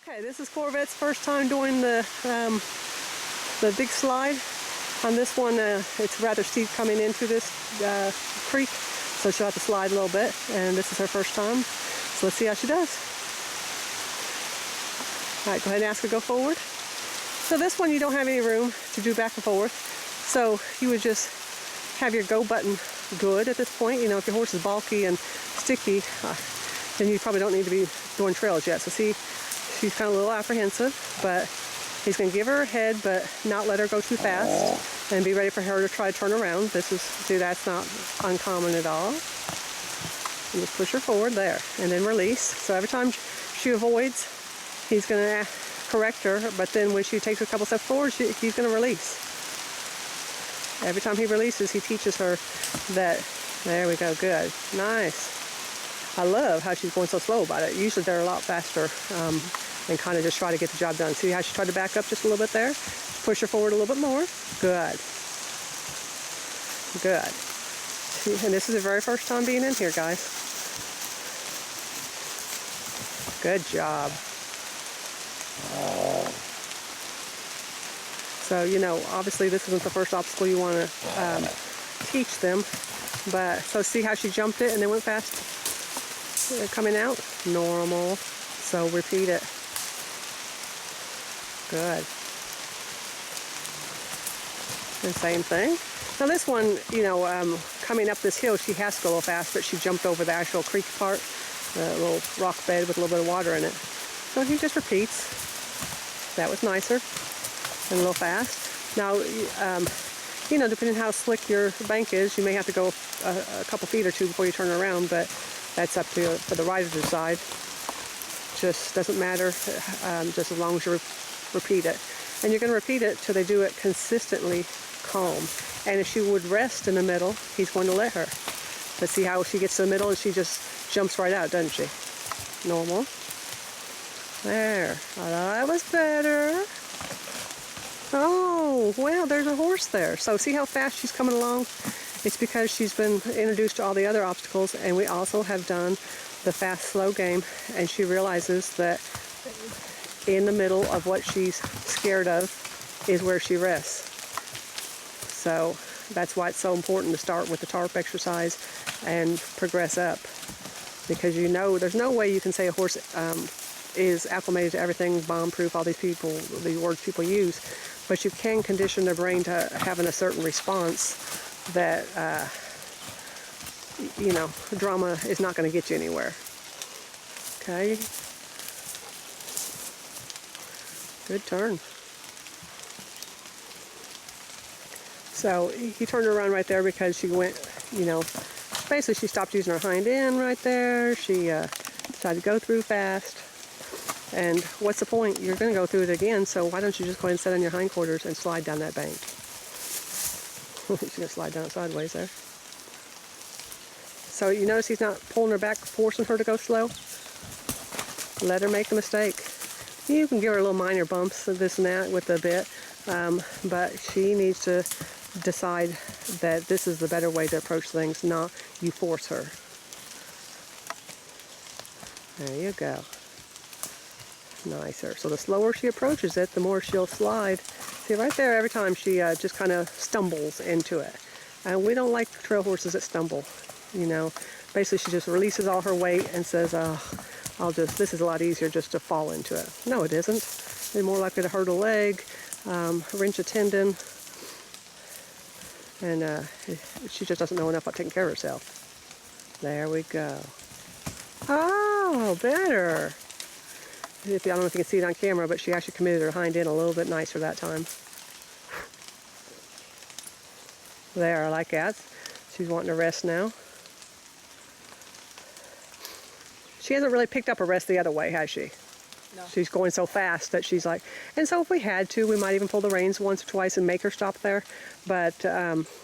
Okay, this is Corvette's first time doing the big slide. On this one, it's rather steep coming into this creek, so she'll have to slide a little bit, and this is her first time. So let's see how she does. All right, go ahead and ask her to go forward. So this one, you don't have any room to do back and forth, so you would just have your go button good at this point. You know, if your horse is bulky and sticky, then you probably don't need to be doing trails yet. So see, she's kind of a little apprehensive, but he's going to give her a head, but not let her go too fast, and be ready for her to try to turn around. That's not uncommon at all. And just push her forward there, and then release. So every time she avoids, he's going to correct her, but then when she takes a couple steps forward, he's going to release. Every time he releases, he teaches her that, there we go, good, nice. I love how she's going so slow about it. Usually they're a lot faster and kind of just try to get the job done. See how she tried to back up just a little bit there? Push her forward a little bit more. Good. Good. And this is the very first time being in here, guys. Good job. So, you know, obviously this isn't the first obstacle you want to teach them. But, so see how she jumped it and then went fast? Coming out? Normal. So repeat it. Good. And same thing. Now this one, you know, coming up this hill, she has to go a little fast, but she jumped over the actual creek part, the little rock bed with a little bit of water in it. So he just repeats. That was nicer and a little fast. Now, you know, depending on how slick your bank is, you may have to go a couple feet or two before you turn around, but that's up to for the rider to decide. Just doesn't matter, just as long as you repeat it. And you're going to repeat it till they do it consistently calm. And if she would rest in the middle, he's going to let her. But see how she gets to the middle and she just jumps right out, doesn't she? Normal. There. Oh, that was better. Oh, well, there's a horse there. So see how fast she's coming along? It's because she's been introduced to all the other obstacles, and we also have done the fast, slow game, and she realizes that in the middle of what she's scared of is where she rests. So that's why it's so important to start with the tarp exercise and progress up, because you know there's no way you can say a horse is acclimated to everything, bomb-proof, all the words people use, but you can condition their brain to having a certain response that, you know, drama is not going to get you anywhere. Okay. Good turn. So he turned her around right there because she went, you know, basically she stopped using her hind end right there. She decided to go through fast. And what's the point? You're going to go through it again, so why don't you just go ahead and sit on your hindquarters and slide down that bank? She's going to slide down sideways there. So you notice he's not pulling her back, forcing her to go slow. Let her make the mistake. You can give her little minor bumps of this and that with the bit, but she needs to decide that this is the better way to approach things, not you force her. There you go. Nicer. So the slower she approaches it, the more she'll slide. See right there, every time she just kind of stumbles into it. And we don't like trail horses that stumble. You know, basically she just releases all her weight and says, this is a lot easier just to fall into it. No, it isn't. They're more likely to hurt a leg, wrench a tendon, and she just doesn't know enough about taking care of herself. There we go. Oh, better. I don't know if you can see it on camera, but she actually committed her hind end a little bit nicer that time. There, I like that. She's wanting to rest now. She hasn't really picked up a rest the other way, has she? No. She's going so fast that she's like, and so if we had to, we might even pull the reins once or twice and make her stop there. But,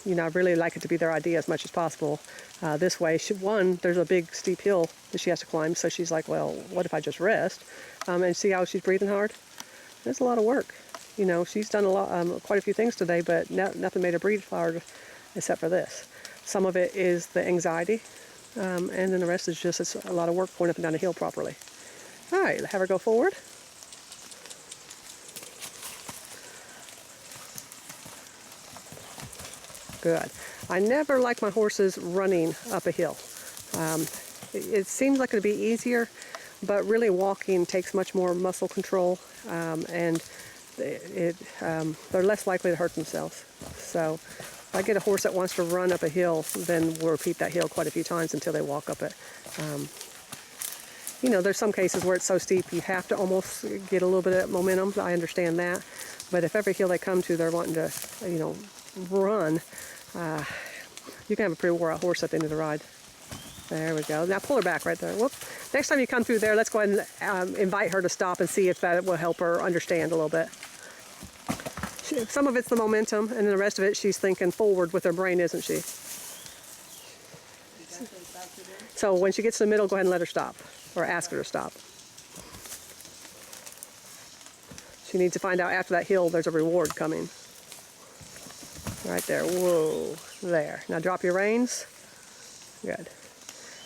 you know, I really like it to be their idea as much as possible. This way, there's a big steep hill that she has to climb, so she's like, well, what if I just rest? And see how she's breathing hard? There's a lot of work. You know, she's done quite a few things today, but nothing made her breathe hard except for this. Some of it is the anxiety, and then the rest is just a lot of work going up and down the hill properly. All right, have her go forward. Good. I never like my horses running up a hill. It seems like it'd be easier, but really walking takes much more muscle control, and they're less likely to hurt themselves. So if I get a horse that wants to run up a hill, then we'll repeat that hill quite a few times until they walk up it. You know, there's some cases where it's so steep you have to almost get a little bit of momentum. I understand that. But if every hill they come to they're wanting to, you know, run, you can have a pretty wore out horse at the end of the ride. There we go. Now pull her back right there. Whoop. Next time you come through there, let's go ahead and invite her to stop and see if that will help her understand a little bit. Some of it's the momentum, and then the rest of it she's thinking forward with her brain, isn't she? So when she gets to the middle, go ahead and let her stop, or ask her to stop. She needs to find out after that hill there's a reward coming. Right there. Whoa. There. Now drop your reins. Good.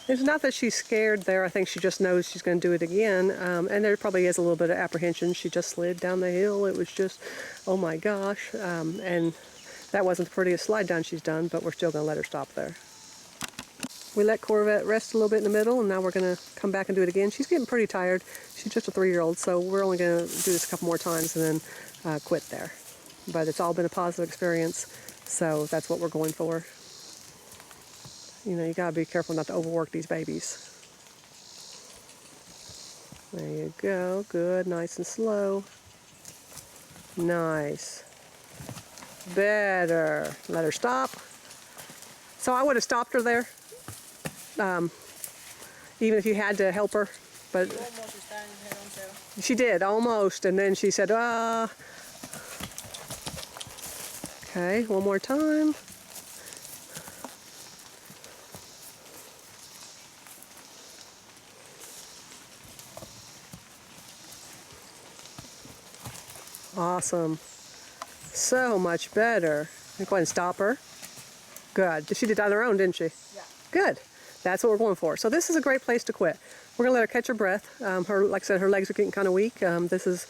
It's not that she's scared there. I think she just knows she's going to do it again. And there probably is a little bit of apprehension. She just slid down the hill. It was just, oh my gosh. And that wasn't the prettiest slide down she's done, but we're still going to let her stop there. We let Corvette rest a little bit in the middle, and now we're going to come back and do it again. She's getting pretty tired. She's just a 3-year-old, so we're only going to do this a couple more times and then quit there. But it's all been a positive experience, so that's what we're going for. You know, you got to be careful not to overwork these babies. There you go. Good. Nice and slow. Nice. Better. Let her stop. So I would have stopped her there, even if you had to help her. But she did, almost. And then she said, ah. Okay, one more time. Awesome. So much better. Go ahead and stop her. Good. She did it on her own, didn't she? Yeah. Good. That's what we're going for. So this is a great place to quit. We're going to let her catch her breath. Like I said, her legs are getting kind of weak. It's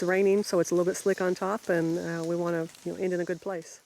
raining, so it's a little bit slick on top, and we want to end in a good place.